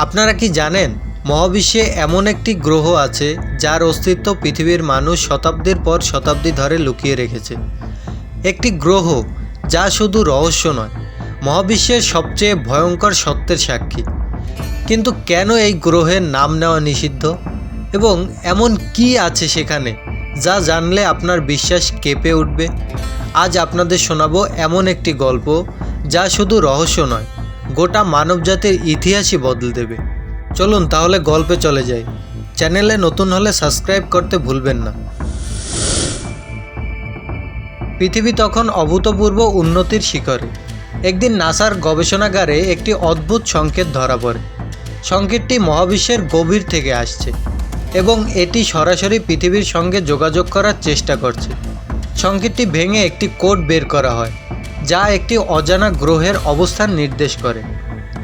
আপনারা কি জানেন মহাবিশ্বে এমন একটি গ্রহ আছে যার অস্তিত্ব পৃথিবীর মানুষ শতাব্দীর পর শতাব্দী ধরে লুকিয়ে রেখেছে। একটি গ্রহ যা শুধু রহস্য নয়, মহাবিশ্বের সবচেয়ে ভয়ঙ্কর সত্যের সাক্ষী। কিন্তু কেন এই গ্রহের নাম নেওয়া নিষিদ্ধ এবং এমন কি আছে সেখানে যা জানলে আপনার বিশ্বাস কেঁপে উঠবে? আজ আপনাদের শোনাবো এমন একটি গল্প যা শুধু রহস্য নয়, গোটা মানবজাতির ইতিহাসই বদলে দেবে। চলুন তাহলে গল্পে চলে যাই। চ্যানেলে নতুন হলে সাবস্ক্রাইব করতে ভুলবেন না। পৃথিবী তখন অভূতপূর্ব উন্নতির শিখরে। একদিন নাসার গবেষণাগারে একটি অদ্ভুত সংকেত ধরা পড়ে। সংকেতটি মহাবিশ্বের গভীর থেকে আসছে এবং এটি সরাসরি পৃথিবীর সঙ্গে যোগাযোগ করার চেষ্টা করছে। সংকেতটি ভেঙে একটি কোড বের করা হয় যা একটি অজানা গ্রহের অবস্থান নির্দেশ করে।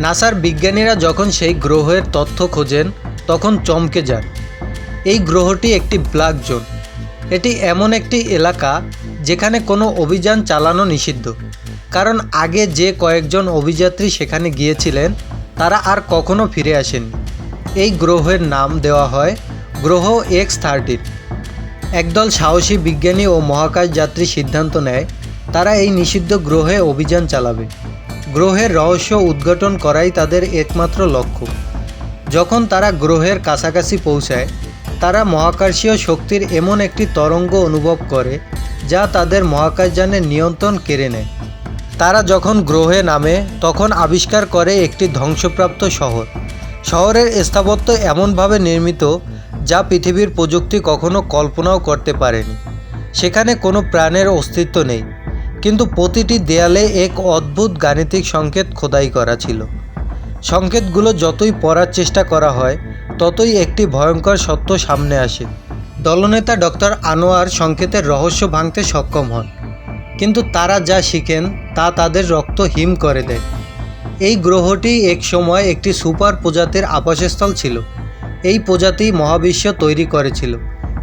নাসার বিজ্ঞানীরা যখন সেই গ্রহের তথ্য খোঁজেন তখন চমকে যান। এই গ্রহটি একটি ব্ল্যাক জোন। এটি এমন একটি এলাকা যেখানে কোনো অভিযান চালানো নিষিদ্ধ, কারণ আগে যে কয়েকজন অভিযাত্রী সেখানে গিয়েছিলেন তারা আর কখনো ফিরে আসেননি। এই গ্রহের নাম দেওয়া হয় গ্রহ X13। একদল সাহসী বিজ্ঞানী ও মহাকাশ যাত্রী সিদ্ধান্ত নেয় তারা এই নিষিদ্ধ গ্রহে অভিযান চালাবে। গ্রহের রহস্য উদ্ঘাটন করাই তাদের একমাত্র লক্ষ্য। যখন তারা গ্রহের কাছাকাছি পৌঁছায়, তারা মহাকাশীয় শক্তির এমন একটি তরঙ্গ অনুভব করে যা তাদের মহাকাশযানের নিয়ন্ত্রণ কেড়ে নেয়। তারা যখন গ্রহে নামে তখন আবিষ্কার করে একটি ধ্বংসপ্রাপ্ত শহর। শহরের স্থাপত্য এমনভাবে নির্মিত যা পৃথিবীর প্রযুক্তি কখনো কল্পনাও করতে পারেনি। সেখানে কোনো প্রাণের অস্তিত্ব নেই, কিন্তু প্রতিটি দেয়ালে এক অদ্ভুত গাণিতিক সংকেত খোদাই করা ছিল। সংকেতগুলো যতই পড়ার চেষ্টা করা হয় ততই একটি ভয়ঙ্কর সত্য সামনে আসে। দলনেতা ডক্টর আনোয়ার সংকেতের রহস্য ভাঙতে সক্ষম হন, কিন্তু তারা যা শিখেন তা তাদের রক্ত হিম করে দেয়। এই গ্রহটি এক সময় একটি সুপার প্রজাতির আবাসস্থল ছিল। এই প্রজাতি মহাবিশ্ব তৈরি করেছিল,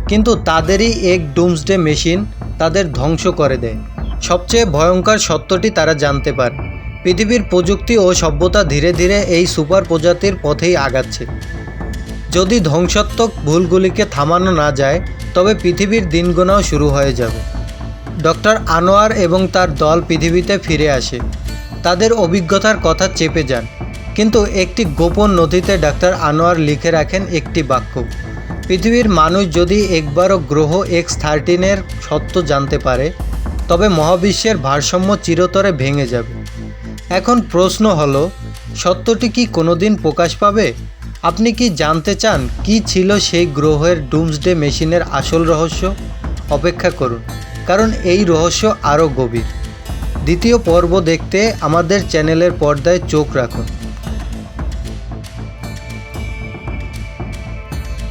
কিন্তু তাদেরই এক ডুমসডে মেশিন তাদের ধ্বংস করে দেয়। সবচেয়ে ভয়ঙ্কর সত্যটি তারা জানতে পারে, পৃথিবীর প্রযুক্তি ও সভ্যতা ধীরে ধীরে এই সুপার প্রজাতির পথেই আগাচ্ছে। যদি ধ্বংসাত্মক ভুলগুলিকে থামানো না যায় তবে পৃথিবীর দিন গোনাও শুরু হয়ে যাবে। ডক্টর আনোয়ার এবং তার দল পৃথিবীতে ফিরে আসে। তাদের অভিজ্ঞতার কথা চেপে যান, কিন্তু একটি গোপন নথিতে ডক্টর আনোয়ার লিখে রাখেন একটি বাক্য: পৃথিবীর মানুষ যদি একবারও গ্রহ X13 সত্য জানতে পারে তবে মহাবিশ্বের ভারসাম্য চিরতরে ভেঙে যাবে। এখন প্রশ্ন হলো, সত্যটি কি কোনোদিন প্রকাশ পাবে? আপনি কি জানতে চান কি ছিল সেই গ্রহের ডুমসডে মেশিনের আসল রহস্য? অপেক্ষা করুন, কারণ এই রহস্য আরও গভীর। দ্বিতীয় পর্ব দেখতে আমাদের চ্যানেলের পর্দায় চোখ রাখুন।